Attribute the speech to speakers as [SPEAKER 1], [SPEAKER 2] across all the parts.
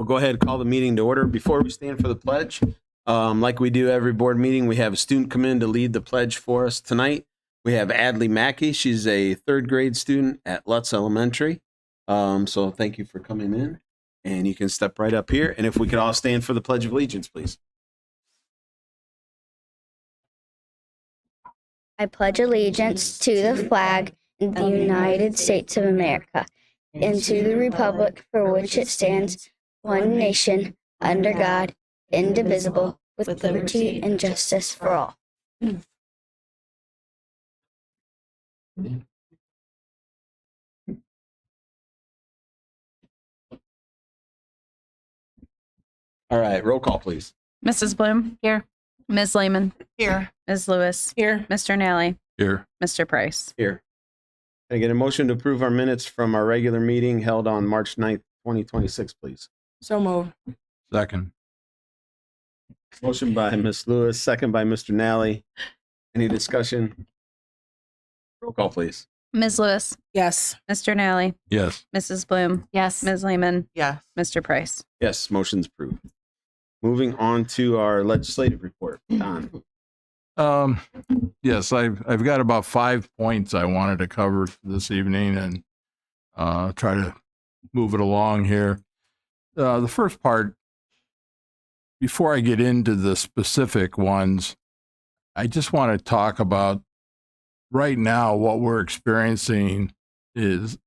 [SPEAKER 1] we'll go ahead and call the meeting to order. Before we stand for the pledge, like we do every board meeting, we have a student come in to lead the pledge for us tonight. We have Adley Mackey. She's a third grade student at Lutz Elementary. So thank you for coming in. And you can step right up here. And if we could all stand for the Pledge of Allegiance, please.
[SPEAKER 2] I pledge allegiance to the flag of the United States of America and to the republic for which it stands, one nation, under God, indivisible, with liberty and justice for all.
[SPEAKER 1] All right, roll call, please.
[SPEAKER 3] Mrs. Bloom? Here. Ms. Lehman?
[SPEAKER 4] Here.
[SPEAKER 3] Ms. Lewis?
[SPEAKER 4] Here.
[SPEAKER 3] Mr. Nally?
[SPEAKER 5] Here.
[SPEAKER 3] Mr. Price?
[SPEAKER 1] Here. Can I get a motion to approve our minutes from our regular meeting held on March 9th, 2026, please?
[SPEAKER 4] So moved.
[SPEAKER 5] Second.
[SPEAKER 1] Motion by Ms. Lewis, second by Mr. Nally. Any discussion? Roll call, please.
[SPEAKER 3] Ms. Lewis?
[SPEAKER 4] Yes.
[SPEAKER 3] Mr. Nally?
[SPEAKER 5] Yes.
[SPEAKER 3] Mrs. Bloom?
[SPEAKER 4] Yes.
[SPEAKER 3] Ms. Lehman?
[SPEAKER 4] Yes.
[SPEAKER 3] Mr. Price?
[SPEAKER 1] Yes, motion's approved. Moving on to our legislative report. Don.
[SPEAKER 5] Yes, I've got about 5 points I wanted to cover this evening and try to move it along here. The first part, before I get into the specific ones, I just want to talk about right now what we're experiencing is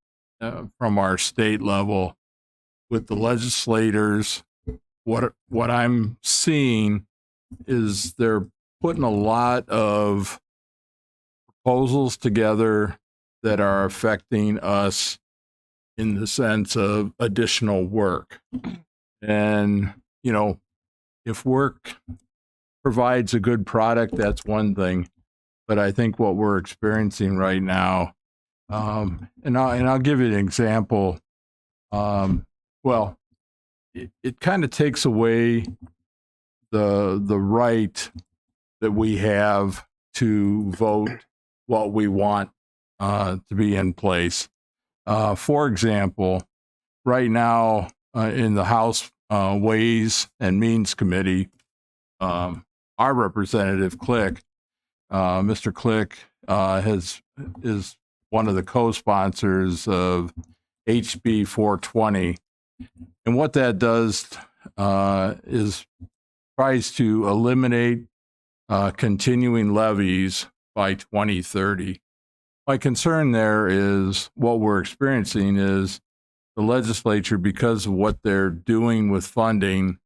[SPEAKER 5] from our state level with the legislators. What I'm seeing is they're putting a lot of proposals together that are affecting us in the sense of additional work. And, you know, if work provides a good product, that's one thing. But I think what we're experiencing right now, and I'll give you an example. Well, it kind of takes away the right that we have to vote what we want to be in place. For example, right now in the House Ways and Means Committee, our representative Click, Mr. Click, is one of the co-sponsors of HB 420. And what that does is tries to eliminate continuing levies by 2030. My concern there is what we're experiencing is the legislature, because of what they're doing with funding,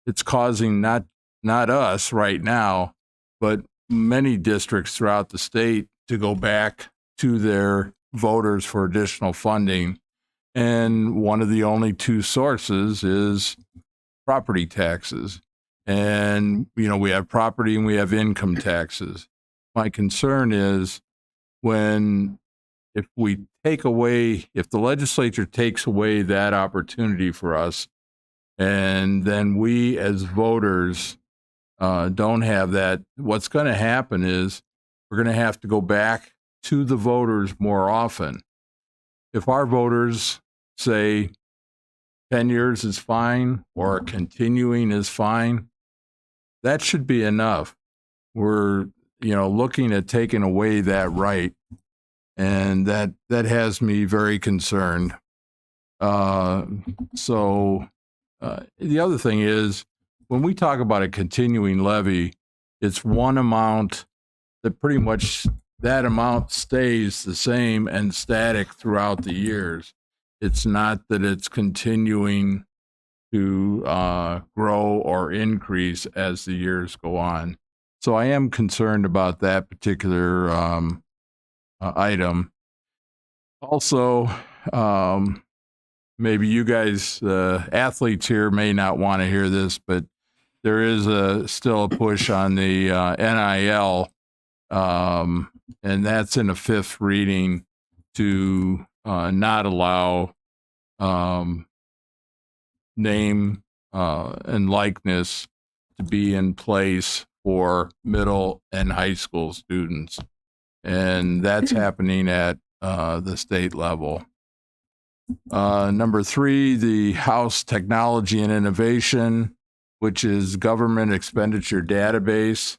[SPEAKER 5] it's causing not us right now, but many districts throughout the state to go back to their voters for additional funding. And one of the only two sources is property taxes. And, you know, we have property and we have income taxes. My concern is if the legislature takes away that opportunity for us, and then we as voters don't have that, what's going to happen is we're going to have to go back to the voters more often. If our voters say 10 years is fine or continuing is fine, that should be enough. We're, looking at taking away that right, and that has me very concerned. So the other thing is, when we talk about a continuing levy, it's one amount that pretty much that amount stays the same and static throughout the years. It's not that it's continuing to grow or increase as the years go on. So I am concerned about that particular item. Also, maybe you guys, athletes here, may not want to hear this, but there is still a push on the NIL, and that's in a fifth reading to not allow name and likeness to be in place for middle and high school students. And that's happening at the state level. Number 3, the House Technology and Innovation, which is Government Expenditure Database.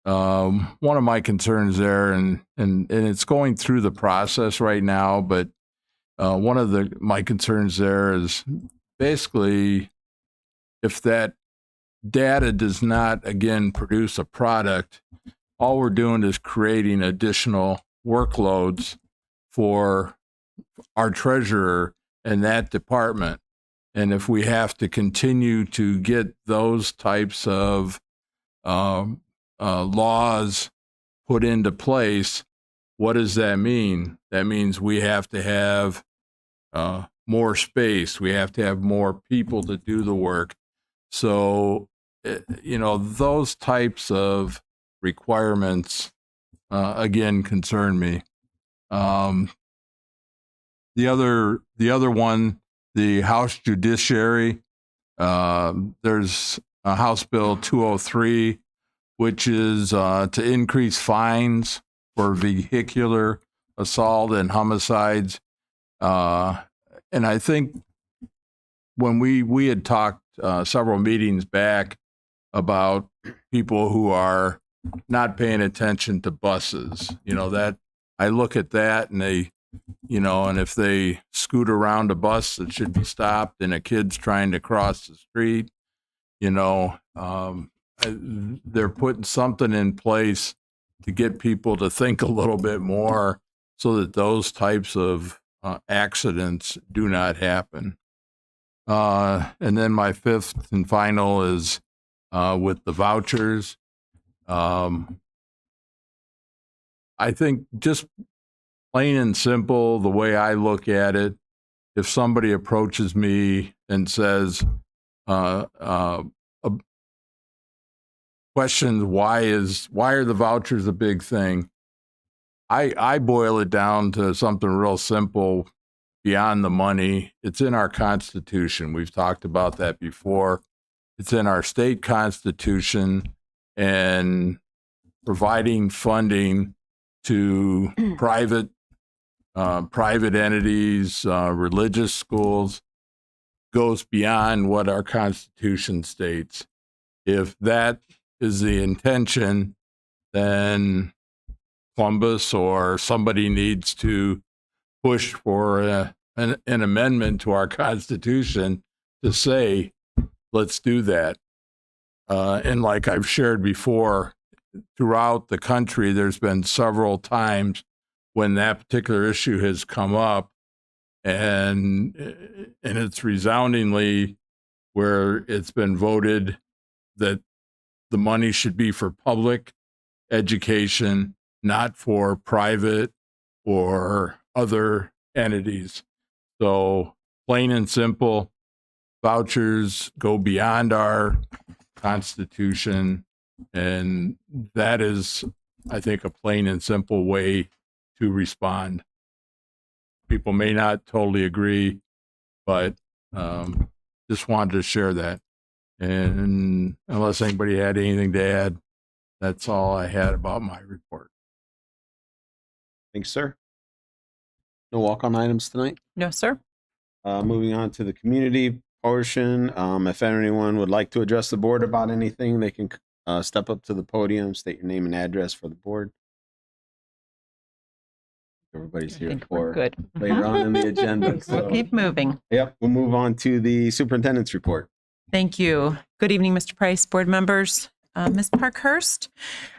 [SPEAKER 5] One of my concerns there, and it's going through the process right now, but one of my concerns there is basically if that data does not, again, produce a product, all we're doing is creating additional workloads for our treasurer in that department. And if we have to continue to get those types of laws put into place, what does that mean? That means we have to have more space. We have to have more people to do the work. So, those types of requirements, again, concern me. The other one, the House Judiciary, there's a House Bill 203, which is to increase fines for vehicular assault and homicides. And I think when we had talked several meetings back about people who are not paying attention to buses, that I look at that and they, and if they scoot around a bus that should be stopped and a kid's trying to cross the street, they're putting something in place to get people to think a little bit more so that those types of accidents do not happen. And then my fifth and final is with the vouchers. I think just plain and simple, the way I look at it, if somebody approaches me and says, questions, why are the vouchers a big thing? I boil it down to something real simple beyond the money. It's in our Constitution. We've talked about that before. It's in our state constitution, and providing funding to private entities, religious schools, goes beyond what our Constitution states. If that is the intention, then Columbus or somebody needs to push for an amendment to our Constitution to say, let's do that. And like I've shared before, throughout the country, there's been several times when that particular issue has come up, and it's resoundingly where it's been voted that the money should be for public education, not for private or other entities. So plain and simple, vouchers go beyond our Constitution, and that is, I think, a plain and simple way to respond. People may not totally agree, but just wanted to share that. And unless anybody had anything to add, that's all I had about my report.
[SPEAKER 1] Thanks, sir. No walk-on items tonight.
[SPEAKER 3] No, sir.
[SPEAKER 1] Moving on to the community portion. If anyone would like to address the board about anything, they can step up to the podium, state your name and address for the board. Everybody's
[SPEAKER 4] I
[SPEAKER 1] here
[SPEAKER 4] think we're
[SPEAKER 1] for
[SPEAKER 4] good.
[SPEAKER 1] later on in the agenda. So,
[SPEAKER 4] We'll keep moving.
[SPEAKER 1] yep, we'll move on to the superintendent's report.
[SPEAKER 4] Thank you. Good evening, Mr. Price, board members, Ms. Parkhurst.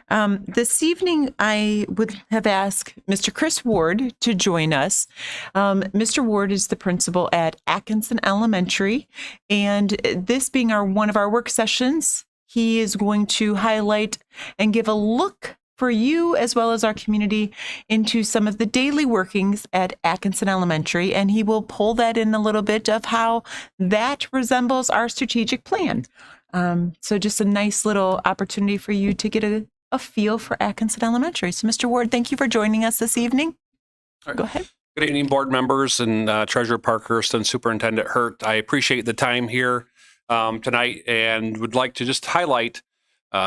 [SPEAKER 4] This evening, I would have asked Mr. Chris Ward to join us. Mr. Ward is the principal at Atkinson Elementary, and this being one of our work sessions, he is going to highlight and give a look for you as well as our community into some of the daily workings at Atkinson Elementary, and he will pull that in a little bit of how that resembles our strategic plan. So just a nice little opportunity for you to get a feel for Atkinson Elementary. So Mr. Ward, thank you for joining us this evening.
[SPEAKER 6] All right.
[SPEAKER 4] Go ahead.
[SPEAKER 6] Good evening, board members and Treasurer Parkhurst and Superintendent Hurt. I appreciate the time here tonight and would like to just highlight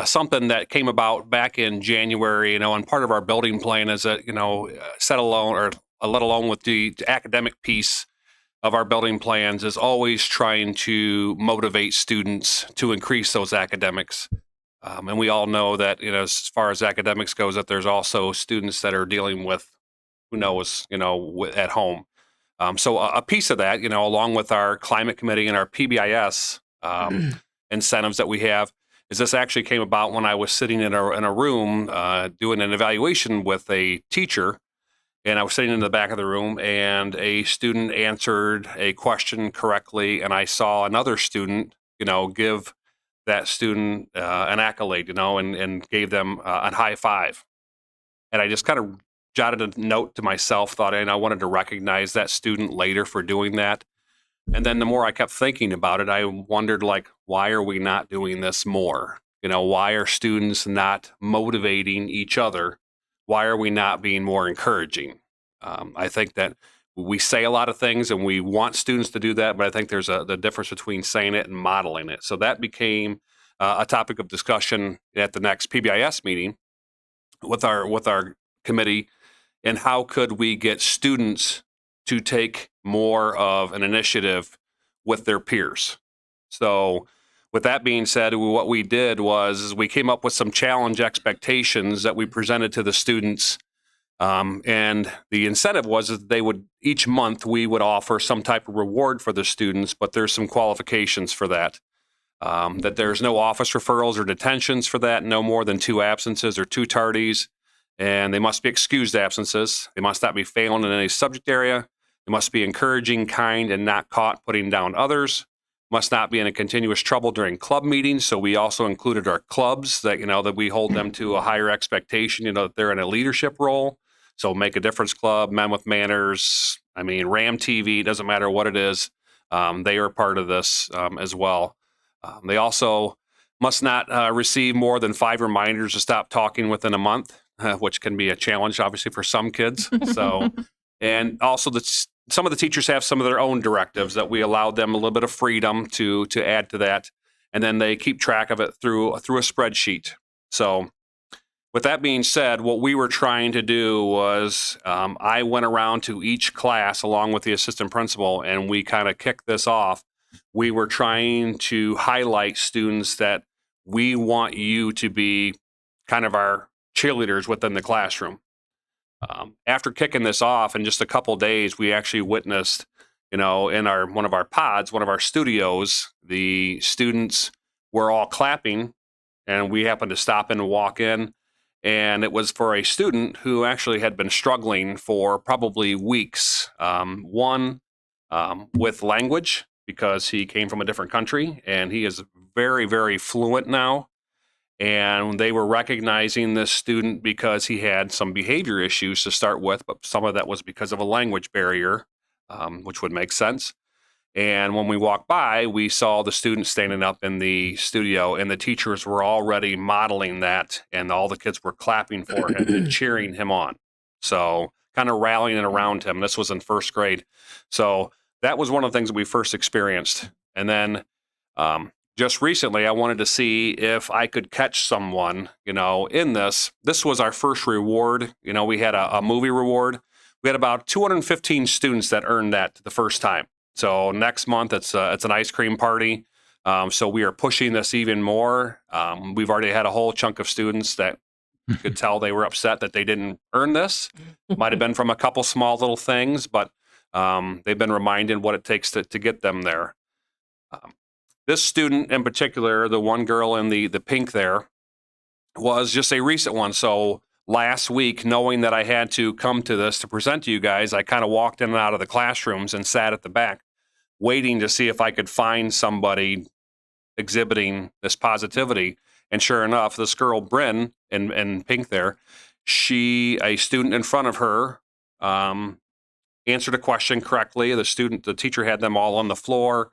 [SPEAKER 6] something that came about back in January, and part of our building plan is that, let alone with the academic piece, of our building plans is always trying to motivate students to increase those academics. And we all know that, as far as academics goes, that there's also students that are dealing with, who knows, at home. So a piece of that, along with our climate committee and our PBIS incentives that we have, is this actually came about when I was sitting in a room doing an evaluation with a teacher, and I was sitting in the back of the room, and a student answered a question correctly, and I saw another student, give that student an accolade, and gave them a high five. And I just kind of jotted a note to myself, thought, and I wanted to recognize that student later for doing that. And then the more I kept thinking about it, I wondered, like, why are we not doing this more? Why are students not motivating each other? Why are we not being more encouraging? I think that we say a lot of things and we want students to do that, but I think there's the difference between saying it and modeling it. So that became a topic of discussion at the next PBIS meeting with our committee, and how could we get students to take more of an initiative with their peers. So with that being said, what we did was we came up with some challenge expectations that we presented to the students. And the incentive was that they would, each month we would offer some type of reward for the students, but there's some qualifications for that. That there's no office referrals or detentions for that, no more than 2 absences or 2 tardies, and they must be excused absences. They must not be failing in any subject area. They must be encouraging, kind, and not caught putting down others. Must not be in a continuous trouble during club meetings. So we also included our clubs that, that we hold them to a higher expectation, that they're in a leadership role. So Make a Difference Club, Men with Manners, Ram TV, doesn't matter what it is. They are part of this as well. They also must not receive more than 5 reminders to stop talking within a month, which can be a challenge, obviously, for some kids. So, and also some of the teachers have some of their own directives that we allowed them a little bit of freedom to add to that, and then they keep track of it through a spreadsheet. So, with that being said, what we were trying to do was I went around to each class along with the assistant principal, and we kind of kicked this off. We were trying to highlight students that we want you to be kind of our cheerleaders within the classroom. After kicking this off in just a couple days, we actually witnessed, in one of our pods, one of our studios, the students were all clapping, and we happened to stop in and walk in. And it was for a student who actually had been struggling for probably weeks. One, with language, because he came from a different country, and he is very, very fluent now. And they were recognizing this student because he had some behavior issues to start with, but some of that was because of a language barrier, which would make sense. And when we walked by, we saw the student standing up in the studio, and the teachers were already modeling that, and all the kids were clapping for him and cheering him on. So kind of rallying around him. This was in 1st grade. So that was one of the things that we first experienced. And then just recently, I wanted to see if I could catch someone, in this. This was our first reward. We had a movie reward. We had about 215 students that earned that the first time. So next month, it's an ice cream party. So we are pushing this even more. We've already had a whole chunk of students that you could tell they were upset that they didn't earn this. Might have been from a couple small little things, but they've been reminded what it takes to get them there. This student in particular, the one girl in the pink there, was just a recent one. So last week, knowing that I had to come to this to present to you guys, I kind of walked in and out of the classrooms and sat at the back, waiting to see if I could find somebody exhibiting this positivity. And sure enough, this girl, Bryn, in pink there, a student in front of her, answered a question correctly. The teacher had them all on the floor.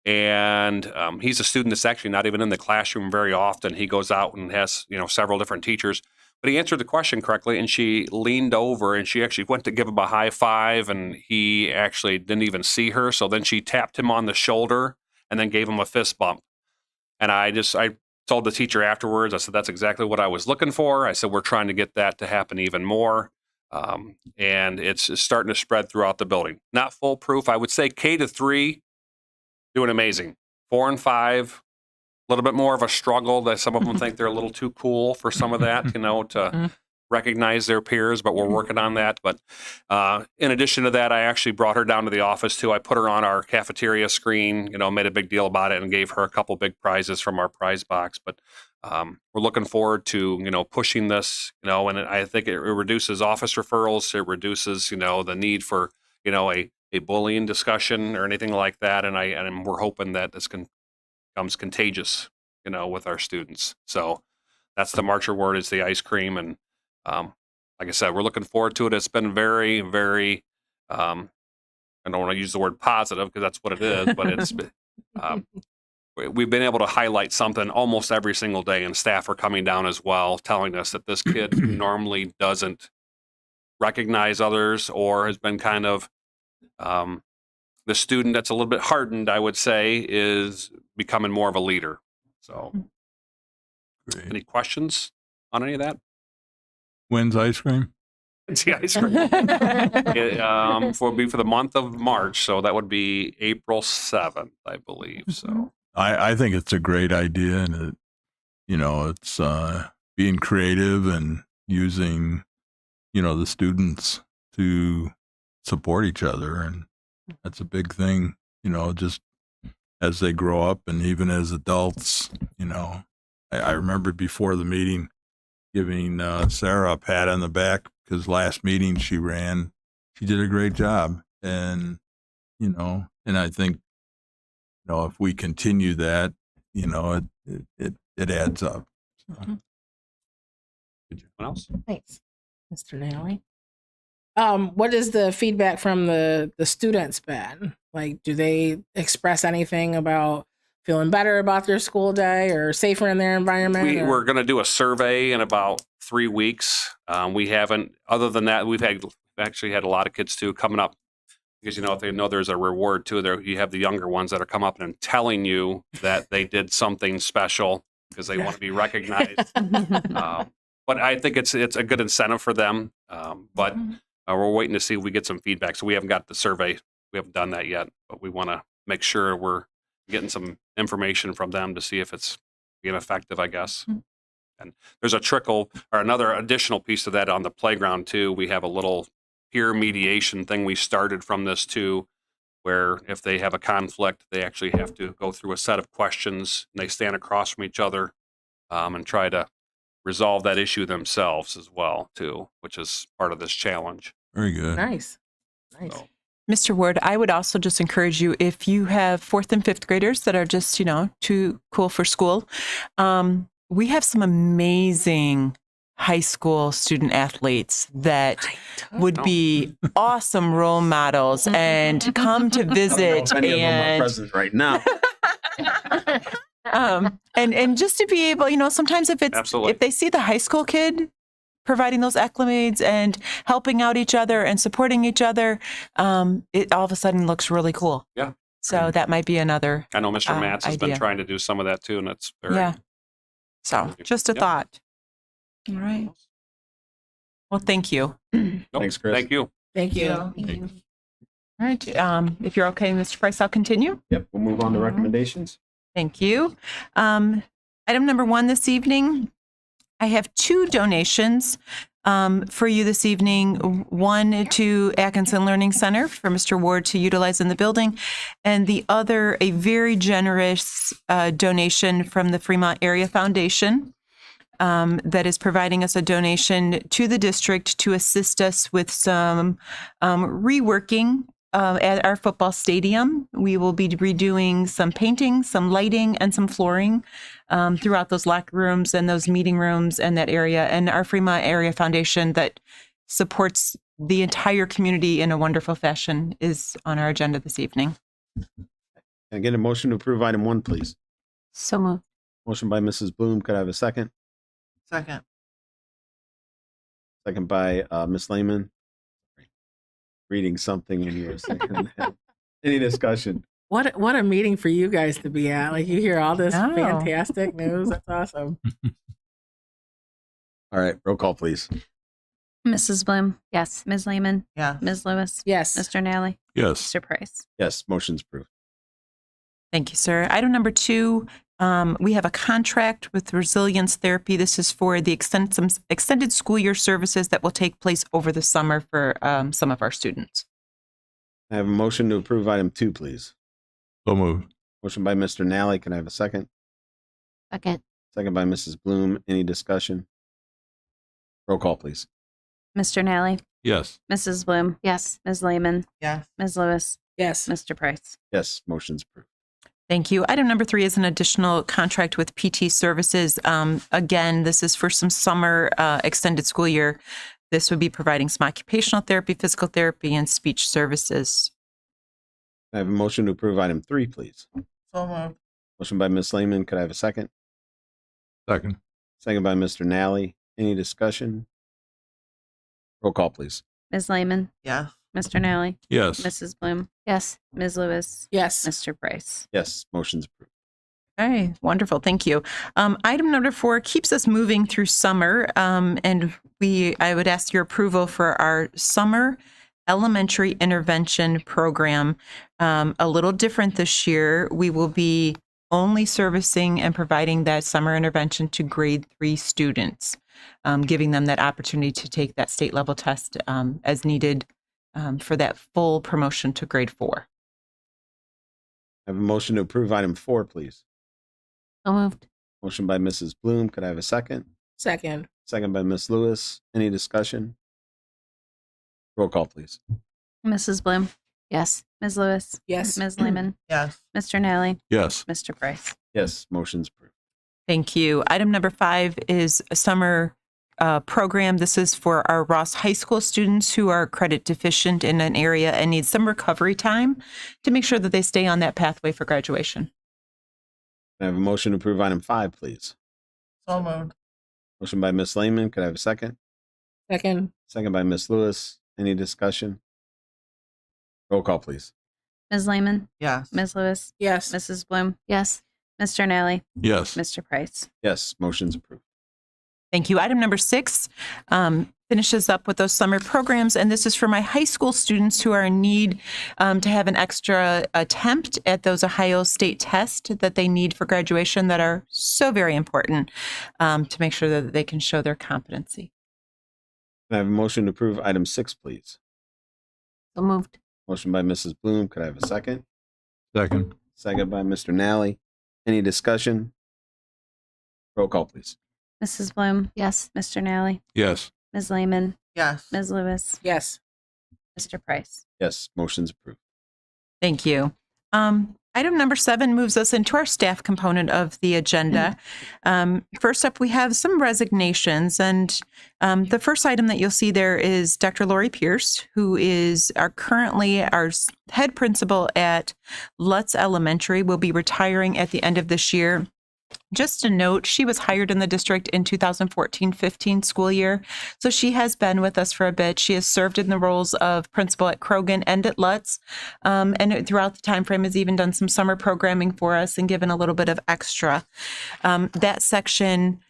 [SPEAKER 6] And he's a student that's actually not even in the classroom very often. He goes out and has, several different teachers. But he answered the question correctly, and she leaned over, and she actually went to give him a high five, and he actually didn't even see her. So then she tapped him on the shoulder and then gave him a fist bump. And I told the teacher afterwards, I said, that's exactly what I was looking for. I said, we're trying to get that to happen even more. And it's starting to spread throughout the building. Not foolproof. I would say K-3 doing amazing. 4 and 5, a little bit more of a struggle. That some of them think they're a little too cool for some of that, to recognize their peers, but we're working on that. But in addition to that, I actually brought her down to the office too. I put her on our cafeteria screen, made a big deal about it and gave her a couple big prizes from our prize box. But we're looking forward to, pushing this, and I think it reduces office referrals. It reduces, the need for, a bullying discussion or anything like that. And we're hoping that this becomes contagious, with our students. So that's the marcher word, is the ice cream. And like I said, we're looking forward to it. It's been very, very, I don't want to use the word positive because that's what it is, but it's, we've been able to highlight something almost every single day, and staff are coming down as well, telling us that this kid normally doesn't recognize others, or has been kind of, the student that's a little bit hardened, I would say, is becoming more of a leader. So, any questions on any of that?
[SPEAKER 5] When's ice cream?
[SPEAKER 6] It's the ice cream. For the month of March, so that would be April 7th, I believe. So
[SPEAKER 5] I think it's a great idea, and it's being creative and using, the students to support each other, and that's a big thing, just as they grow up and even as adults. I remember before the meeting giving Sarah a pat on the back because last meeting she did a great job, and and I think if we continue that, it adds up. So.
[SPEAKER 6] anyone else?
[SPEAKER 7] Thanks, Mr. Nally. What is the feedback from the students been? Like, do they express anything about feeling better about their school day or safer in their environment?
[SPEAKER 6] We're going to do a survey in about 3 weeks. We haven't, other than that, we've actually had a lot of kids too coming up because, if they know there's a reward too, there you have the younger ones that are come up and telling you that they did something special because they want to be recognized. But I think it's a good incentive for them. But we're waiting to see if we get some feedback. So we haven't got the survey. We haven't done that yet, but we want to make sure we're getting some information from them to see if it's being effective, I guess. And there's a trickle or another additional piece of that on the playground too. We have a little peer mediation thing we started from this too, where if they have a conflict, they actually have to go through a set of questions and they stand across from each other and try to resolve that issue themselves as well too, which is part of this challenge.
[SPEAKER 5] Very good.
[SPEAKER 7] Nice.
[SPEAKER 6] So,
[SPEAKER 4] Mr. Ward, I would also just encourage you, if you have 4th and 5th graders that are just, too cool for school, we have some amazing high school student athletes that would be awesome role models and come to visit
[SPEAKER 1] Any of them are
[SPEAKER 4] and
[SPEAKER 1] present right now.
[SPEAKER 4] and just to be able, sometimes
[SPEAKER 6] Absolutely.
[SPEAKER 4] if they see the high school kid providing those acclimates and helping out each other and supporting each other, it all of a sudden looks really cool.
[SPEAKER 6] Yeah.
[SPEAKER 4] So that might be another.
[SPEAKER 6] I know Mr. Matz has been
[SPEAKER 4] idea.
[SPEAKER 6] trying to do some of that too, and it's very.
[SPEAKER 4] Yeah. So just a
[SPEAKER 6] Yep.
[SPEAKER 4] thought. All right. Well, thank you.
[SPEAKER 6] Nope.
[SPEAKER 1] Thanks, Chris.
[SPEAKER 6] Thank you.
[SPEAKER 7] Thank you.
[SPEAKER 4] All right. If you're okay, Mr. Price, I'll continue.
[SPEAKER 1] Yep, we'll move on to recommendations.
[SPEAKER 4] Thank you. Item number 1 this evening, I have 2 donations for you this evening. One to Atkinson Learning Center for Mr. Ward to utilize in the building, and the other a very generous donation from the Fremont Area Foundation that is providing us a donation to the district to assist us with some reworking at our football stadium. We will be redoing some painting, some lighting, and some flooring throughout those locker rooms and those meeting rooms and that area. And our Fremont Area Foundation that supports the entire community in a wonderful fashion is on our agenda this evening.
[SPEAKER 1] Can I get a motion to approve item 1, please?
[SPEAKER 3] So moved.
[SPEAKER 1] Motion by Mrs. Bloom. Could I have a second?
[SPEAKER 7] Second.
[SPEAKER 1] Second by Ms. Lehman. Reading something in your second. Any discussion?
[SPEAKER 7] What a meeting for you guys to be at. Like, you hear all this
[SPEAKER 4] Oh.
[SPEAKER 7] fantastic news. That's awesome.
[SPEAKER 1] All right, roll call, please.
[SPEAKER 3] Mrs. Bloom. Yes. Ms. Lehman.
[SPEAKER 4] Yeah.
[SPEAKER 3] Ms. Lewis.
[SPEAKER 7] Yes.
[SPEAKER 3] Mr. Nally.
[SPEAKER 5] Yes.
[SPEAKER 3] Mr. Price.
[SPEAKER 1] Yes, motion's approved.
[SPEAKER 4] Thank you, sir. Item number 2, we have a contract with Resilience Therapy. This is for the extended school year services that will take place over the summer for some of our students.
[SPEAKER 1] I have a motion to approve item 2, please.
[SPEAKER 5] So moved.
[SPEAKER 1] Motion by Mr. Nally. Can I have a second?
[SPEAKER 3] Second.
[SPEAKER 1] Second by Mrs. Bloom. Any discussion? Roll call, please.
[SPEAKER 3] Mr. Nally.
[SPEAKER 5] Yes.
[SPEAKER 3] Mrs. Bloom. Yes. Ms. Lehman.
[SPEAKER 4] Yes.
[SPEAKER 3] Ms. Lewis.
[SPEAKER 7] Yes.
[SPEAKER 3] Mr. Price.
[SPEAKER 1] Yes, motion's approved.
[SPEAKER 4] Thank you. Item number 3 is an additional contract with PT Services. Again, this is for some summer extended school year. This would be providing some occupational therapy, physical therapy, and speech services.
[SPEAKER 1] I have a motion to approve item 3, please.
[SPEAKER 4] So moved.
[SPEAKER 1] Motion by Ms. Lehman. Could I have a second?
[SPEAKER 5] Second.
[SPEAKER 1] Second by Mr. Nally. Any discussion? Roll call, please.
[SPEAKER 3] Ms. Lehman.
[SPEAKER 4] Yes.
[SPEAKER 3] Mr. Nally.
[SPEAKER 5] Yes.
[SPEAKER 3] Mrs. Bloom. Yes. Ms. Lewis.
[SPEAKER 7] Yes.
[SPEAKER 3] Mr. Price.
[SPEAKER 1] Yes, motion's approved.
[SPEAKER 4] Okay, wonderful. Thank you. Item number 4 keeps us moving through summer, and I would ask your approval for our summer elementary intervention program. A little different this year. We will be only servicing and providing that summer intervention to grade 3 students, giving them that opportunity to take that state level test as needed for that full promotion to grade 4.
[SPEAKER 1] I have a motion to approve item 4, please.
[SPEAKER 3] So moved.
[SPEAKER 1] Motion by Mrs. Bloom. Could I have a second?
[SPEAKER 7] Second.
[SPEAKER 1] Second by Ms. Lewis. Any discussion? Roll call, please.
[SPEAKER 3] Mrs. Bloom. Yes. Ms. Lewis.
[SPEAKER 7] Yes.
[SPEAKER 3] Ms. Lehman.
[SPEAKER 4] Yes.
[SPEAKER 3] Mr. Nally.
[SPEAKER 5] Yes.
[SPEAKER 3] Mr. Price.
[SPEAKER 1] Yes, motion's approved.
[SPEAKER 4] Thank you. Item number 5 is a summer program. This is for our Ross High School students who are credit deficient in an area and need some recovery time to make sure that they stay on that pathway for graduation.
[SPEAKER 1] I have a motion to approve item 5, please.
[SPEAKER 4] So moved.
[SPEAKER 1] Motion by Ms. Lehman. Could I have a second?
[SPEAKER 7] Second.
[SPEAKER 1] Second by Ms. Lewis. Any discussion? Roll call, please.
[SPEAKER 3] Ms. Lehman.
[SPEAKER 4] Yes.
[SPEAKER 3] Ms. Lewis.
[SPEAKER 7] Yes.
[SPEAKER 3] Mrs. Bloom. Yes. Mr. Nally.
[SPEAKER 5] Yes.
[SPEAKER 3] Mr. Price.
[SPEAKER 1] Yes, motion's approved.
[SPEAKER 4] Thank you. Item number 6 finishes up with those summer programs, and this is for my high school students who are in need to have an extra attempt at those Ohio State tests that they need for graduation that are so very important to make sure that they can show their competency.
[SPEAKER 1] I have a motion to approve item 6, please.
[SPEAKER 3] So moved.
[SPEAKER 1] Motion by Mrs. Bloom. Could I have a second?
[SPEAKER 5] Second.
[SPEAKER 1] Second by Mr. Nally. Any discussion? Roll call, please.
[SPEAKER 3] Mrs. Bloom. Yes. Mr. Nally.
[SPEAKER 5] Yes.
[SPEAKER 3] Ms. Lehman.
[SPEAKER 4] Yes.
[SPEAKER 3] Ms. Lewis.
[SPEAKER 7] Yes.
[SPEAKER 3] Mr. Price.
[SPEAKER 1] Yes, motion's approved.
[SPEAKER 4] Thank you. Item number 7 moves us into our staff component of the agenda. First up, we have some resignations, and the first item that you'll see there is Dr. Lori Pierce, who is currently our head principal at Lutz Elementary, will be retiring at the end of this year. Just a note, she was hired in the district in 2014-15 school year, so she has been with us for a bit. She has served in the roles of principal at Krogan and at Lutz, and throughout the time frame has even done some summer programming for us and given a little bit of extra. That section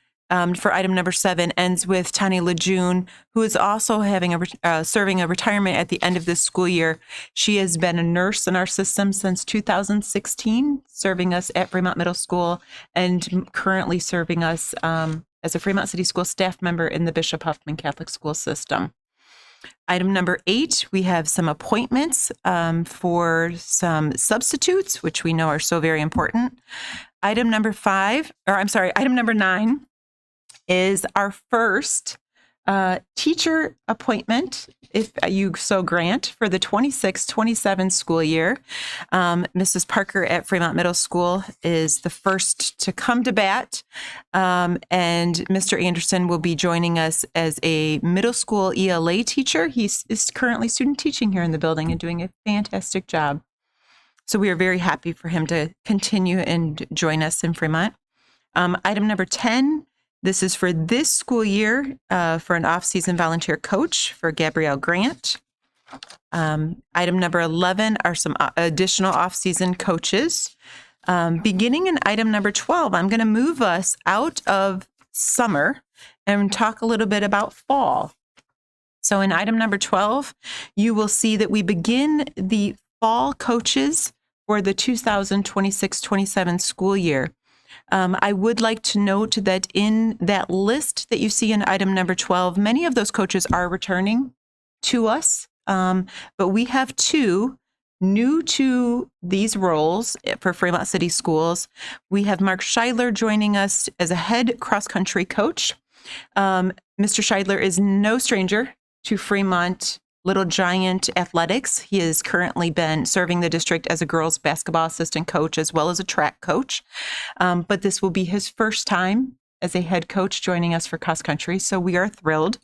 [SPEAKER 4] for item number 7 ends with Tani Lejeune, who is also having serving a retirement at the end of this school year. She has been a nurse in our system since 2016, serving us at Fremont Middle School and currently serving us as a Fremont City School staff member in the Bishop Huffman Catholic School System. Item number 8, we have some appointments for some substitutes, which we know are so very important. Item number 9 is our first teacher appointment, if you so grant, for the 26-27 school year. Mrs. Parker at Fremont Middle School is the first to come to bat, and Mr. Anderson will be joining us as a middle school ELA teacher. He is currently student teaching here in the building and doing a fantastic job. So we are very happy for him to continue and join us in Fremont. Item number 10, this is for this school year for an off-season volunteer coach for Gabrielle Grant. Item number 11 are some additional off-season coaches. Beginning in item number 12, I'm going to move us out of summer and talk a little bit about fall. So in item number 12, you will see that we begin the fall coaches for the 2026-27 school year. I would like to note that in that list that you see in item number 12, many of those coaches are returning to us, but we have two new to these roles for Fremont City Schools. We have Mark Scheidler joining us as a head cross-country coach. Mr. Scheidler is no stranger to Fremont Little Giant Athletics. He has currently been serving the district as a girls basketball assistant coach as well as a track coach. But this will be his first time as a head coach joining us for cross country. So we are thrilled.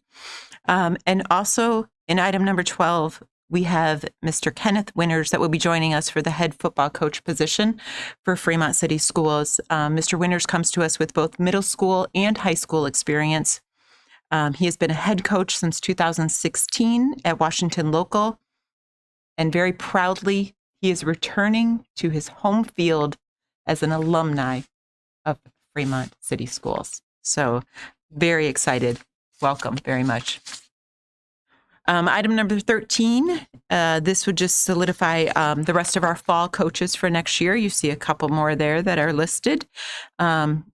[SPEAKER 4] And also in item number 12, we have Mr. Kenneth Winters that will be joining us for the head football coach position for Fremont City Schools. Mr. Winters comes to us with both middle school and high school experience. He has been a head coach since 2016 at Washington Local, and very proudly, he is returning to his home field as an alumni of Fremont City Schools. So very excited. Welcome very much. Item number 13, this would just solidify the rest of our fall coaches for next year. You see a couple more there that are listed. Item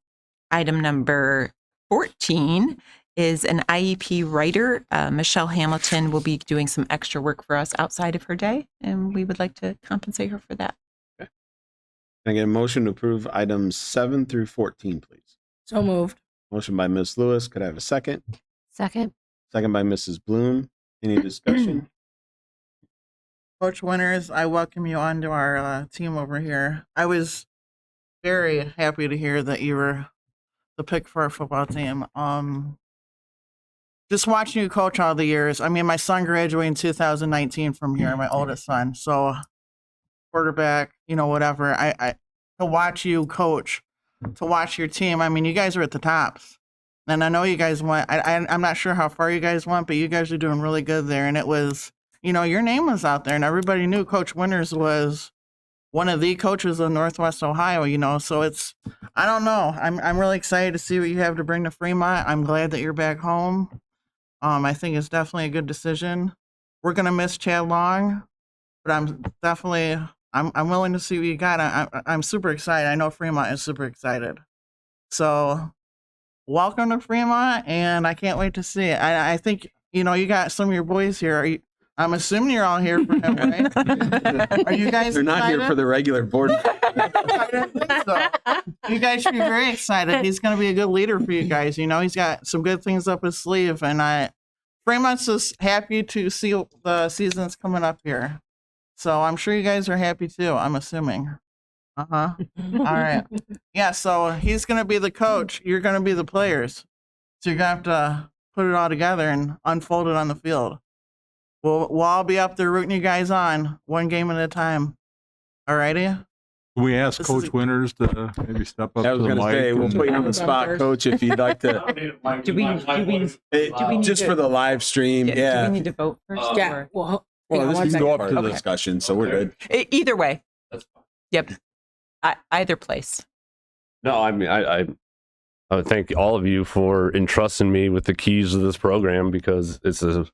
[SPEAKER 4] number 14 is an IEP writer. Michelle Hamilton will be doing some extra work for us outside of her day, and we would like to compensate her for that.
[SPEAKER 1] Can I get a motion to approve items 7 through 14, please?
[SPEAKER 7] So moved.
[SPEAKER 1] Motion by Ms. Lewis. Could I have a second?
[SPEAKER 3] Second.
[SPEAKER 1] Second by Mrs. Bloom. Any discussion?
[SPEAKER 8] Coach Winters, I welcome you onto our team over here. I was very happy to hear that you were the pick for our football team. Just watching you coach all the years. I mean, my son graduated in 2019 from here, my oldest son. So quarterback, whatever. I to watch you coach, to watch your team. I mean, you guys are at the tops. And I know you guys went, I'm not sure how far you guys went, but you guys are doing really good there. And it was, your name was out there and everybody knew Coach Winters was one of the coaches of Northwest Ohio, so it's, I don't know. I'm really excited to see what you have to bring to Fremont. I'm glad that you're back home. I think it's definitely a good decision. We're going to miss Chad Long, but I'm willing to see what you got. I'm super excited. I know Fremont is super excited. So welcome to Fremont, and I can't wait to see it. I think, you got some of your boys here. I'm assuming you're all here for him, right? Are you guys
[SPEAKER 1] They're not here for the regular board.
[SPEAKER 8] I don't think so. You guys should be very excited. He's going to be a good leader for you guys. He's got some good things up his sleeve, and Fremont's just happy to see the seasons coming up here. So I'm sure you guys are happy too, I'm assuming. All right. Yeah, so he's going to be the coach. You're going to be the players. So you're going to have to put it all together and unfold it on the field. We'll all be up there rooting you guys on, one game at a time. All righty?
[SPEAKER 5] Can we ask
[SPEAKER 8] This
[SPEAKER 5] Coach
[SPEAKER 8] is-
[SPEAKER 5] Winters to maybe step up
[SPEAKER 1] I
[SPEAKER 5] to
[SPEAKER 1] was
[SPEAKER 5] the
[SPEAKER 1] going to
[SPEAKER 5] mic?
[SPEAKER 1] say, we'll
[SPEAKER 5] and-
[SPEAKER 1] put you on the spot, Coach, if you'd like to.
[SPEAKER 4] Do we need
[SPEAKER 1] Just
[SPEAKER 4] to-
[SPEAKER 1] for the live stream,
[SPEAKER 4] Do
[SPEAKER 1] yeah.
[SPEAKER 4] we need to vote first?
[SPEAKER 7] Yeah.
[SPEAKER 4] or-
[SPEAKER 7] Well,
[SPEAKER 1] Well, this
[SPEAKER 7] one
[SPEAKER 1] can go
[SPEAKER 7] second.
[SPEAKER 1] up to the
[SPEAKER 4] Okay.
[SPEAKER 1] discussion, so we're good.
[SPEAKER 4] Either way. Yep. Either place.
[SPEAKER 9] No, I mean, I would thank all of you for entrusting me with the keys of this program because it's a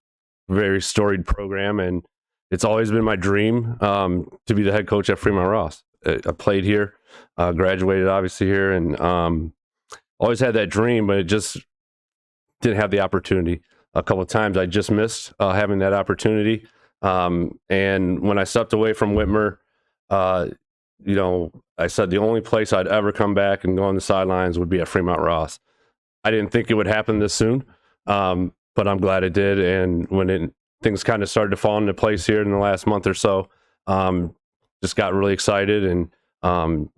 [SPEAKER 9] very storied program, and it's always been my dream to be the head coach at Fremont Ross. I played here, graduated obviously here, and always had that dream, but it just didn't have the opportunity. A couple of times I just missed having that opportunity. And when I stepped away from Whitmer, I said the only place I'd ever come back and go on the sidelines would be at Fremont Ross. I didn't think it would happen this soon, but I'm glad it did. And when things kind of started to fall into place here in the last month or so, just got really excited and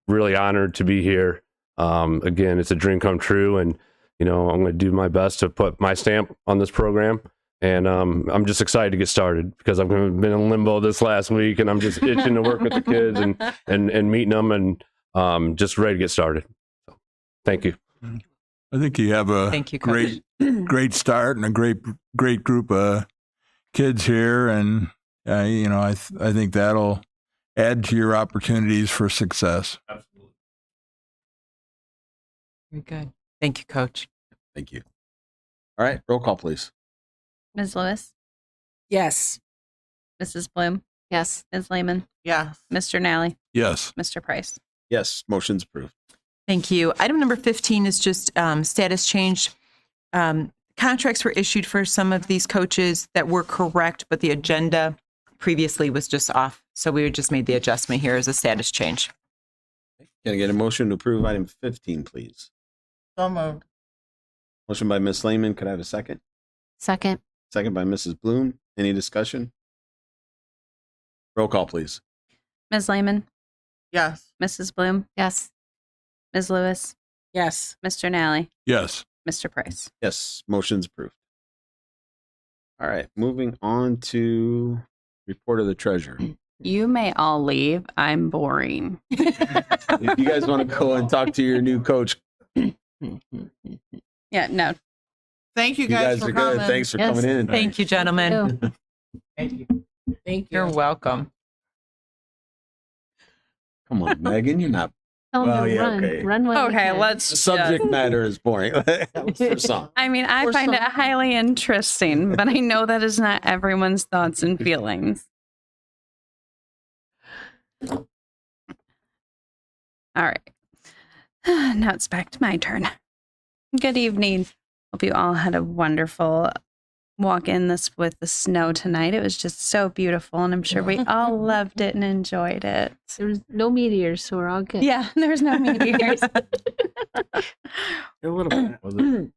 [SPEAKER 9] really honored to be here. Again, it's a dream come true, and I'm going to do my best to put my stamp on this program. And I'm just excited to get started because I've been in limbo this last week, and I'm just itching to work with the kids and meeting them, and just ready to get started. So, thank you.
[SPEAKER 5] I think you have a
[SPEAKER 4] Thank you, Coach.
[SPEAKER 5] great start and a great group of kids here, and I think that'll add to your opportunities for success.
[SPEAKER 4] Very good. Thank you, Coach.
[SPEAKER 1] Thank you. All right, roll call, please.
[SPEAKER 3] Ms. Lewis,
[SPEAKER 7] Yes.
[SPEAKER 3] Mrs. Bloom,
[SPEAKER 10] Yes.
[SPEAKER 3] Ms. Lehman,
[SPEAKER 8] Yes.
[SPEAKER 3] Mr. Nally,
[SPEAKER 5] Yes.
[SPEAKER 3] Mr. Price.
[SPEAKER 1] Yes, motion's approved.
[SPEAKER 4] Thank you. Item number 15 is just status change. Contracts were issued for some of these coaches that were correct, but the agenda previously was just off. So we just made the adjustment here as a status change.
[SPEAKER 1] Can I get a motion to approve item 15, please?
[SPEAKER 8] So moved.
[SPEAKER 1] Motion by Ms. Lehman. Could I have a second?
[SPEAKER 10] Second.
[SPEAKER 1] Second by Mrs. Bloom. Any discussion? Roll call, please.
[SPEAKER 3] Ms. Lehman,
[SPEAKER 8] Yes.
[SPEAKER 3] Mrs. Bloom,
[SPEAKER 10] Yes.
[SPEAKER 3] Ms. Lewis,
[SPEAKER 7] Yes.
[SPEAKER 3] Mr. Nally,
[SPEAKER 5] Yes.
[SPEAKER 3] Mr. Price.
[SPEAKER 1] Yes, motion's approved. All right, moving on to report of the treasurer.
[SPEAKER 11] You may all leave. I'm boring.
[SPEAKER 1] If you guys want to go and talk to your new coach,
[SPEAKER 11] Yeah, no.
[SPEAKER 8] Thank you
[SPEAKER 1] you
[SPEAKER 8] guys,
[SPEAKER 1] guys
[SPEAKER 8] for
[SPEAKER 1] are
[SPEAKER 8] coming.
[SPEAKER 1] good. Thanks for
[SPEAKER 10] Yes.
[SPEAKER 1] coming in.
[SPEAKER 4] Thank you, gentlemen.
[SPEAKER 8] Thank you.
[SPEAKER 7] Thank you.
[SPEAKER 4] You're welcome.
[SPEAKER 1] Come on, Megan, you're not.
[SPEAKER 10] Tell them
[SPEAKER 1] Well,
[SPEAKER 10] to
[SPEAKER 1] yeah,
[SPEAKER 10] run.
[SPEAKER 1] okay.
[SPEAKER 10] Run when you
[SPEAKER 11] Okay,
[SPEAKER 10] can.
[SPEAKER 11] let's.
[SPEAKER 1] The subject matter is boring. That was for some.
[SPEAKER 11] I mean, I
[SPEAKER 10] Or
[SPEAKER 11] find it
[SPEAKER 10] some.
[SPEAKER 11] highly interesting, but I know that is not everyone's thoughts and feelings. All right. Now it's back to my turn. Good evening. Hope you all had a wonderful walk in this with the snow tonight. It was just so beautiful, and I'm sure we all loved it and enjoyed it.
[SPEAKER 10] There was no meteors, so we're all good.
[SPEAKER 11] Yeah, there's no meteors.
[SPEAKER 7] A little bit.
[SPEAKER 5] Was it?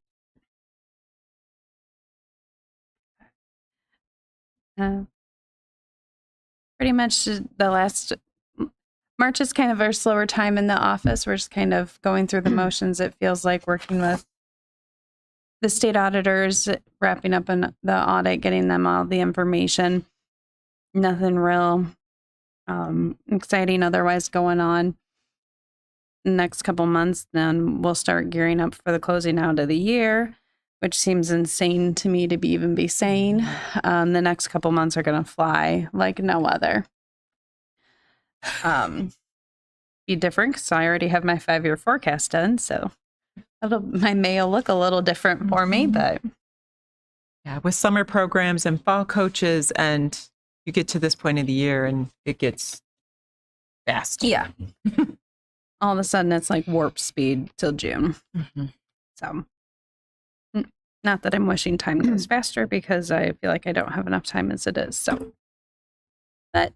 [SPEAKER 11] Pretty much the last March is kind of our slower time in the office. We're just kind of going through the motions. It feels like working with the state auditors, wrapping up in the audit, getting them all the information. Nothing real exciting otherwise going on. Next couple months, then we'll start gearing up for the closing out of the year, which seems insane to me to even be saying. The next couple months are going to fly like no other. Be different because I already have my 5-year forecast done, so my May will look a little different for me, but
[SPEAKER 4] Yeah, with summer programs and fall coaches, and you get to this point of the year and it gets fast.
[SPEAKER 11] yeah. All of a sudden it's like warp speed till June.
[SPEAKER 4] Mhm.
[SPEAKER 11] So not that I'm wishing time goes faster because I feel like I don't have enough time as it is. So, but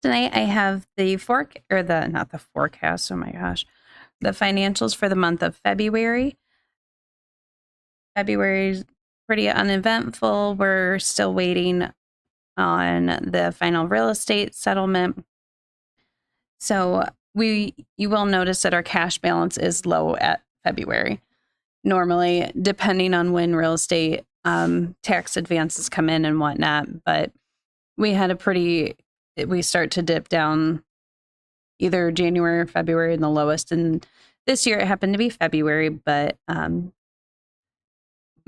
[SPEAKER 11] tonight I have the not the forecast. Oh my gosh, the financials for the month of February. February is pretty uneventful. We're still waiting on the final real estate settlement. So you will notice that our cash balance is low at February. Normally, depending on when real estate tax advances come in and whatnot, but we start to dip down either January or February in the lowest. And this year it happened to be February, but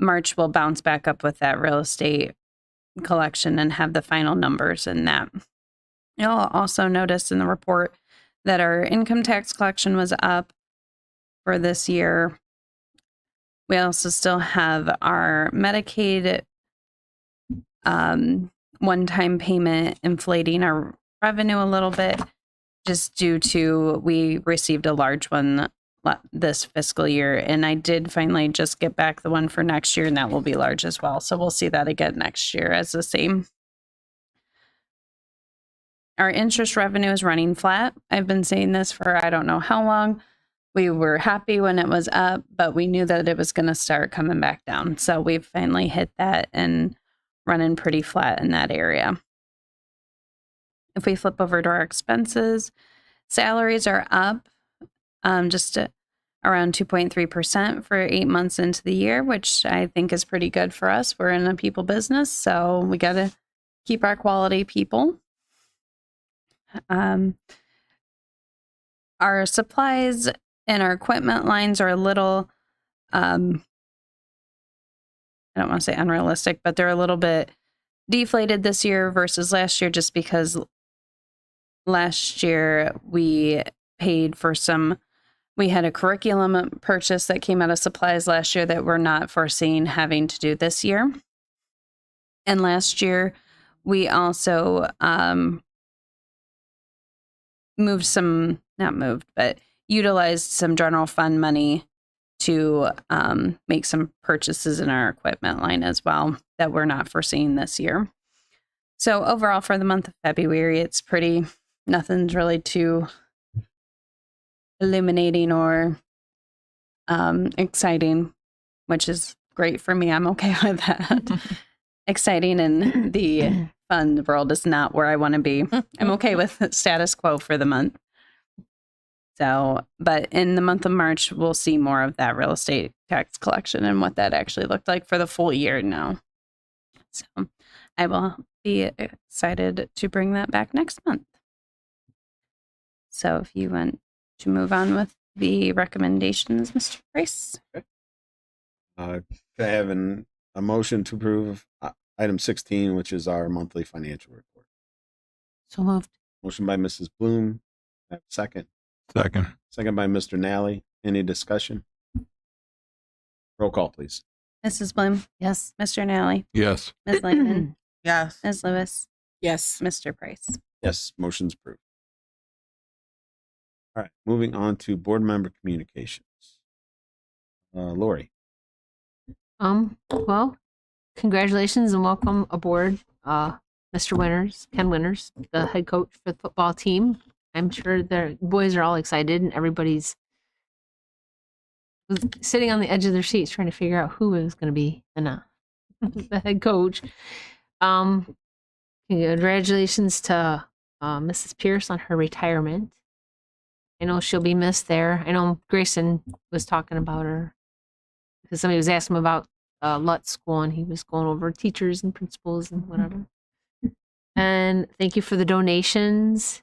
[SPEAKER 11] March will bounce back up with that real estate collection and have the final numbers in that. You'll also notice in the report that our income tax collection was up for this year. We also still have our Medicaid one-time payment inflating our revenue a little bit, just due to we received a large one this fiscal year. And I did finally just get back the one for next year, and that will be large as well. So we'll see that again next year as the same. Our interest revenue is running flat. I've been saying this for I don't know how long. We were happy when it was up, but we knew that it was going to start coming back down. So we've finally hit that and running pretty flat in that area. If we flip over to our expenses, salaries are up just around 2.3% for 8 months into the year, which I think is pretty good for us. We're in a people business, so we got to keep our quality people. Our supplies and our equipment lines are a little, I don't want to say unrealistic, but they're a little bit deflated this year versus last year, just because last year we paid for some We had a curriculum purchase that came out of supplies last year that we're not foreseeing having to do this year. And last year, we also utilized some general fund money to make some purchases in our equipment line as well that we're not foreseeing this year. So overall, for the month of February, it's nothing's really too illuminating or exciting, which is great for me. I'm okay with that. Exciting in the fun world is not where I want to be. I'm okay with the status quo for the month. So, but in the month of March, we'll see more of that real estate tax collection and what that actually looked like for the full year now. So I will be excited to bring that back next month. So if you want to move on with the recommendations, Mr. Price.
[SPEAKER 1] Could I have a motion to approve item 16, which is our monthly financial report?
[SPEAKER 10] So moved.
[SPEAKER 1] Motion by Mrs. Bloom. Have a second.
[SPEAKER 5] Second.
[SPEAKER 1] Second by Mr. Nally. Any discussion? Roll call, please.
[SPEAKER 11] Mrs. Bloom,
[SPEAKER 10] Yes.
[SPEAKER 11] Mr. Nally,
[SPEAKER 5] Yes.
[SPEAKER 11] Ms. Lehman,
[SPEAKER 8] Yes.
[SPEAKER 11] Ms. Lewis,
[SPEAKER 7] Yes.
[SPEAKER 11] Mr. Price.
[SPEAKER 1] Yes, motion's approved. All right, moving on to board member communications. Lori.
[SPEAKER 10] Well, congratulations and welcome aboard, Mr. Winters, Ken Winters, the head coach for the football team. I'm sure the boys are all excited and everybody's sitting on the edge of their seats trying to figure out who is going to be the head coach. Congratulations to Mrs. Pierce on her retirement. I know she'll be missed there. I know Grayson was talking about her because somebody was asking him about Lutz School and he was going over teachers and principals and whatever. And thank you for the donations.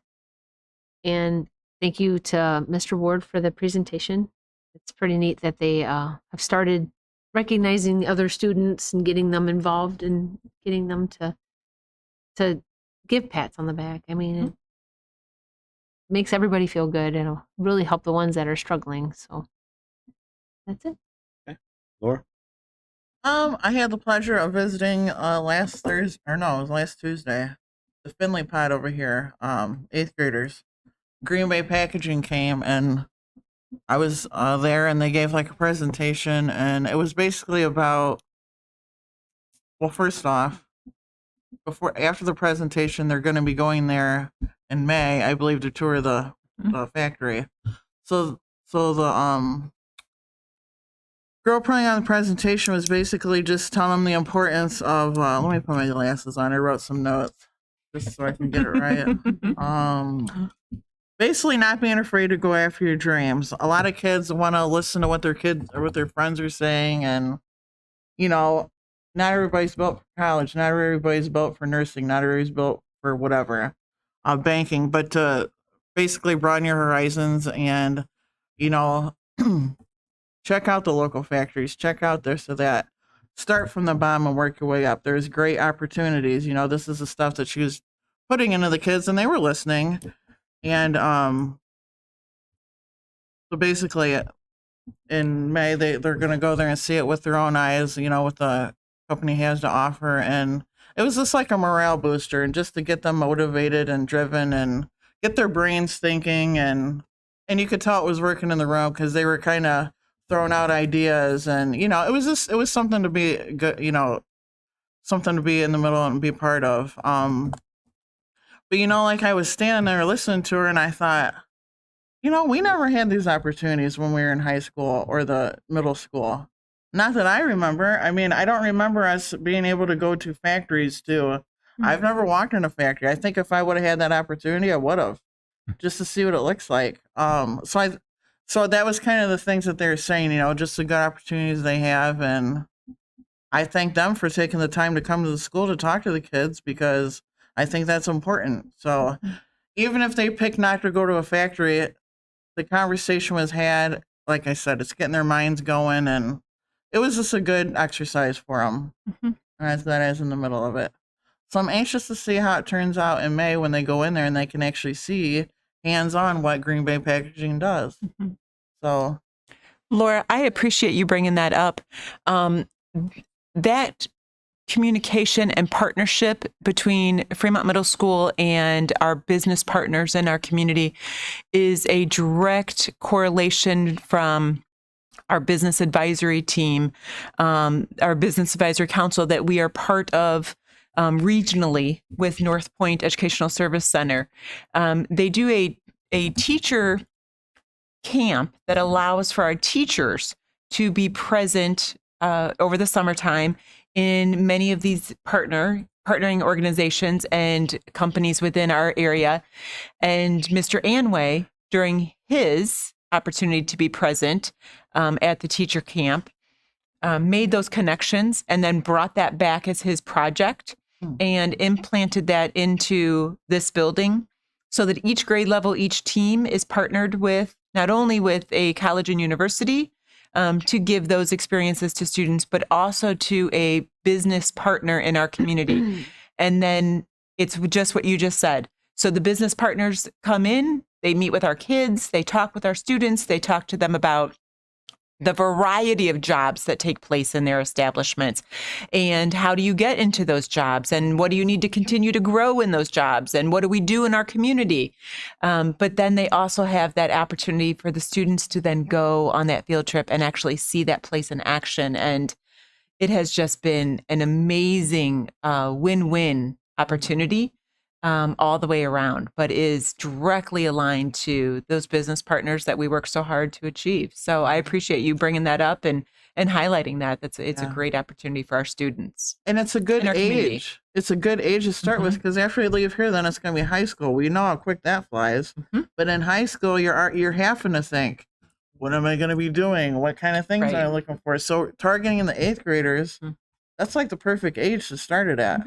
[SPEAKER 10] And thank you to Mr. Ward for the presentation. It's pretty neat that they have started recognizing the other students and getting them involved and getting them to give pats on the back. I mean, it makes everybody feel good. It'll really help the ones that are struggling. So that's it.
[SPEAKER 1] Okay. Laura?
[SPEAKER 8] I had the pleasure of visiting last Thursday, or no, it was last Tuesday, the Finley Pod over here, 8th graders. Green Bay Packaging came and I was there and they gave like a presentation and it was basically about, well, first off, after the presentation, they're going to be going there in May, I believe, to tour the factory. So the girl putting on the presentation was basically just telling them the importance of, let me put my glasses on. I wrote some notes just so I can get it right. Basically not being afraid to go after your dreams. A lot of kids want to listen to what their kids or what their friends are saying. And, you know, not everybody's built for college. Not everybody's built for nursing. Not everybody's built for whatever, banking. But to basically broaden your horizons and, you know, check out the local factories. Check out this or that. Start from the bottom and work your way up. There's great opportunities. You know, this is the stuff that she was putting into the kids and they were listening. And so basically in May, they're going to go there and see it with their own eyes, you know, what the company has to offer. And it was just like a morale booster and just to get them motivated and driven and get their brains thinking. And you could tell it was working in the room because they were kind of throwing out ideas. And, you know, it was something to be good, you know, something to be in the middle and be part of. But, you know, like I was standing there listening to her and I thought, you know, we never had these opportunities when we were in high school or the middle school. Not that I remember. I mean, I don't remember us being able to go to factories too. I've never walked in a factory. I think if I would have had that opportunity, I would have just to see what it looks like. So that was kind of the things that they were saying, you know, just the good opportunities they have. And I thank them for taking the time to come to the school to talk to the kids because I think that's important. So even if they pick not to go to a factory, the conversation was had. Like I said, it's getting their minds going, and it was just a good exercise for them. And that is in the middle of it. So I'm anxious to see how it turns out in May when they go in there and they can actually see hands-on what Green Bay Packaging does. So
[SPEAKER 4] Laura, I appreciate you bringing that up. That communication and partnership between Fremont Middle School and our business partners in our community is a direct correlation from our business advisory team, our business advisory council that we are part of regionally with North Point Educational Service Center. They do a teacher camp that allows for our teachers to be present over the summertime in many of these partnering organizations and companies within our area. And Mr. Anway, during his opportunity to be present at the teacher camp, made those connections and then brought that back as his project and implanted that into this building so that each grade level, each team is partnered with not only with a college and university to give those experiences to students, but also to a business partner in our community. And then it's just what you just said. So the business partners come in, they meet with our kids, they talk with our students, they talk to them about the variety of jobs that take place in their establishments and how do you get into those jobs and what do you need to continue to grow in those jobs and what do we do in our community. But then they also have that opportunity for the students to then go on that field trip and actually see that place in action. And it has just been an amazing win-win opportunity all the way around, but is directly aligned to those business partners that we work so hard to achieve. So I appreciate you bringing that up and highlighting that. It's a great opportunity for our students.
[SPEAKER 8] and it's a good
[SPEAKER 4] In our community.
[SPEAKER 8] age. It's a good age to start with because after you leave here, then it's going to be high school. We know how quick that flies. But in high school, you're having to think, what am I going to be doing? What kind of things
[SPEAKER 4] Right.
[SPEAKER 8] am I looking for? So targeting the 8th graders, that's like the perfect age to start it at.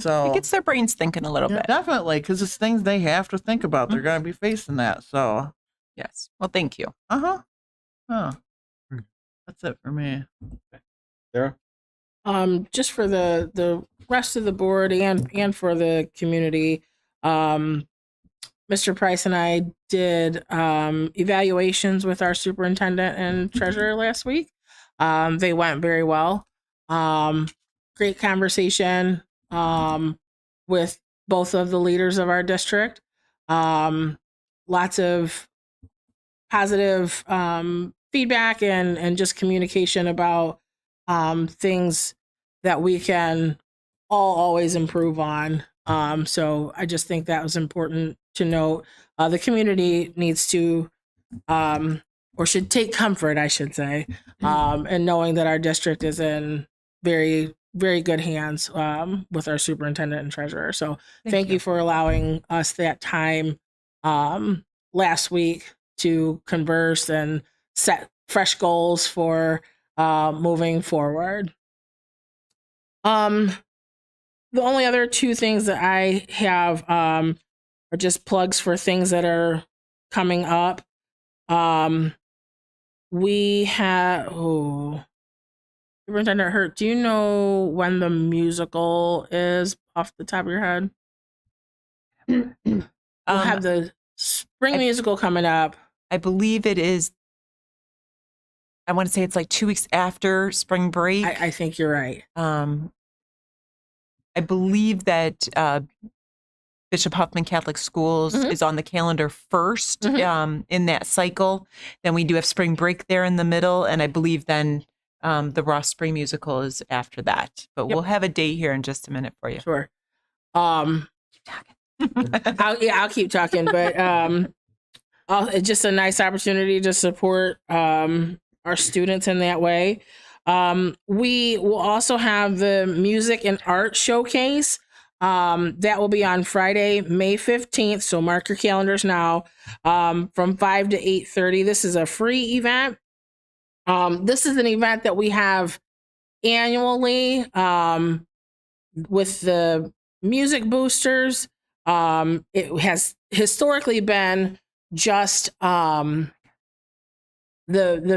[SPEAKER 8] So
[SPEAKER 4] It gets their brains thinking a little
[SPEAKER 8] yeah,
[SPEAKER 4] bit.
[SPEAKER 8] definitely, because it's things they have to think about. They're going to be facing that. So,
[SPEAKER 4] Yes. Well, thank you.
[SPEAKER 8] oh, that's it for me.
[SPEAKER 1] Sarah?
[SPEAKER 7] Just for the rest of the board and for the community, Mr. Price and I did evaluations with our superintendent and treasurer last week. They went very well. Great conversation with both of the leaders of our district. Lots of positive feedback and just communication about things that we can all always improve on. So I just think that was important to note. The community needs to, or should take comfort, I should say, in knowing that our district is in very, very good hands with our superintendent and treasurer. So thank you for allowing us that time last week to converse and set fresh goals for moving forward. The only other two things that I have are just plugs for things that are coming up. We have Superintendent Hurt, do you know when the musical is off the top of your head? We'll have the spring musical coming up.
[SPEAKER 4] I believe it is. I want to say it's like 2 weeks after spring break.
[SPEAKER 7] I think you're right.
[SPEAKER 4] I believe that Bishop Huffman Catholic Schools is on the calendar first in that cycle. Then we do have spring break there in the middle, and I believe then the Ross Spring Musical is after that. But we'll have a date here in just a minute for you.
[SPEAKER 7] Sure. I'll keep talking, but it's just a nice opportunity to support our students in that way. We will also have the music and art showcase. That will be on Friday, May 15th. So mark your calendars now, from 5 to 8:30. This is a free event. This is an event that we have annually with the music boosters. It has historically been just the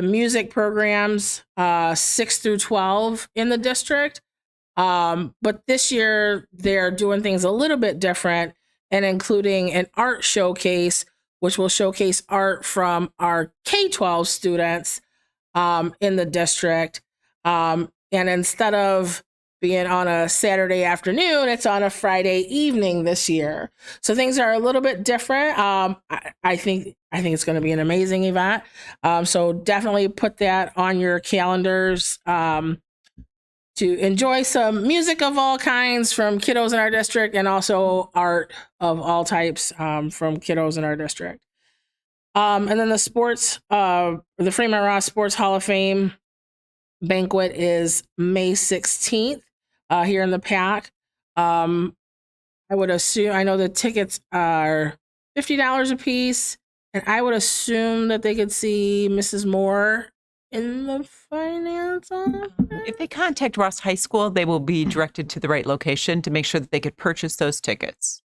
[SPEAKER 7] music programs 6 through 12 in the district. But this year they're doing things a little bit different and including an art showcase which will showcase art from our K-12 students in the district. And instead of being on a Saturday afternoon, it's on a Friday evening this year. So things are a little bit different. I think it's going to be an amazing event. So definitely put that on your calendars to enjoy some music of all kinds from kiddos in our district, and also art of all types from kiddos in our district. And then the Fremont Ross Sports Hall of Fame banquet is May 16th here in the PAC. I would assume, I know the tickets are $50 a piece, and I would assume that they could see Mrs. Moore in the finance office.
[SPEAKER 4] If they contact Ross High School, they will be directed to the right location to make sure that they could purchase those tickets.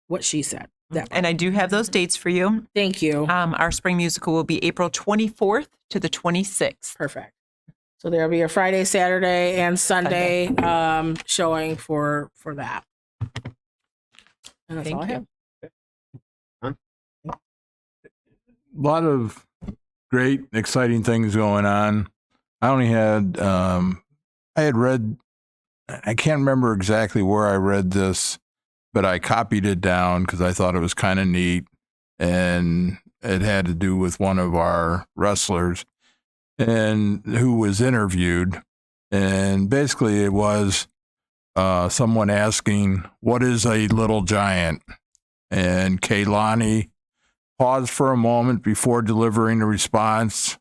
[SPEAKER 7] What she said.
[SPEAKER 4] And I do have those dates for you.
[SPEAKER 7] Thank you.
[SPEAKER 4] Our spring musical will be April 24th to the 26th.
[SPEAKER 7] Perfect. So there'll be a Friday, Saturday, and Sunday showing for that. And that's all I have.
[SPEAKER 5] A lot of great, exciting things going on. I only had, I had read, I can't remember exactly where I read this, but I copied it down because I thought it was kind of neat. And it had to do with one of our wrestlers and who was interviewed. And basically it was someone asking, what is a little giant? And Kaylani paused for a moment before delivering a response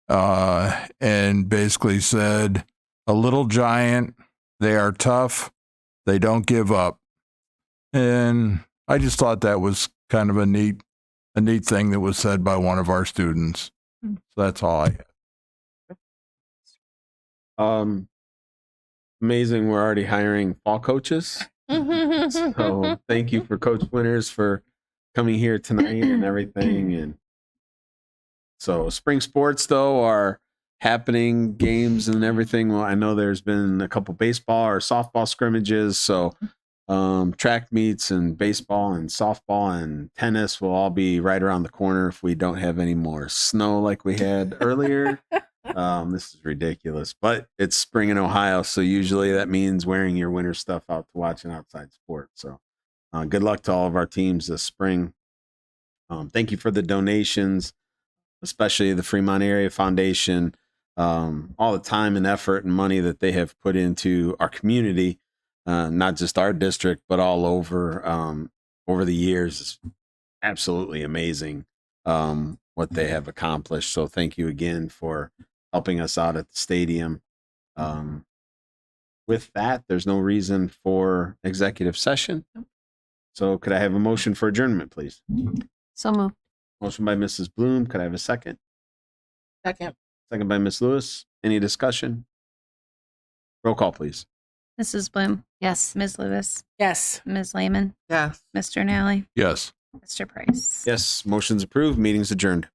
[SPEAKER 5] and basically said, a little giant, they are tough, they don't give up. And I just thought that was kind of a neat thing that was said by one of our students. So that's all I have.
[SPEAKER 1] Amazing. We're already hiring fall coaches. So thank you for Coach Winters for coming here tonight and everything. And so spring sports though are happening, games and everything. Well, I know there's been a couple baseball or softball scrimmages. So track meets and baseball and softball and tennis will all be right around the corner if we don't have any more snow like we had earlier. This is ridiculous, but it's spring in Ohio, so usually that means wearing your winter stuff out to watch an outside sport. So good luck to all of our teams this spring. Thank you for the donations, especially the Fremont Area Foundation, all the time and effort and money that they have put into our community, not just our district, but all over the years. It's absolutely amazing what they have accomplished. So thank you again for helping us out at the stadium. With that, there's no reason for executive session. So could I have a motion for adjournment, please?
[SPEAKER 10] So moved.
[SPEAKER 1] Motion by Mrs. Bloom. Could I have a second?
[SPEAKER 7] Second.
[SPEAKER 1] Second by Ms. Lewis. Any discussion? Roll call, please.
[SPEAKER 11] Mrs. Bloom,
[SPEAKER 10] Yes.
[SPEAKER 11] Ms. Lewis,
[SPEAKER 7] Yes.
[SPEAKER 11] Ms. Lehman,
[SPEAKER 8] Yes.
[SPEAKER 11] Mr. Nally,
[SPEAKER 5] Yes.
[SPEAKER 11] Mr. Price.
[SPEAKER 1] Yes, motion's approved. Meeting's adjourned.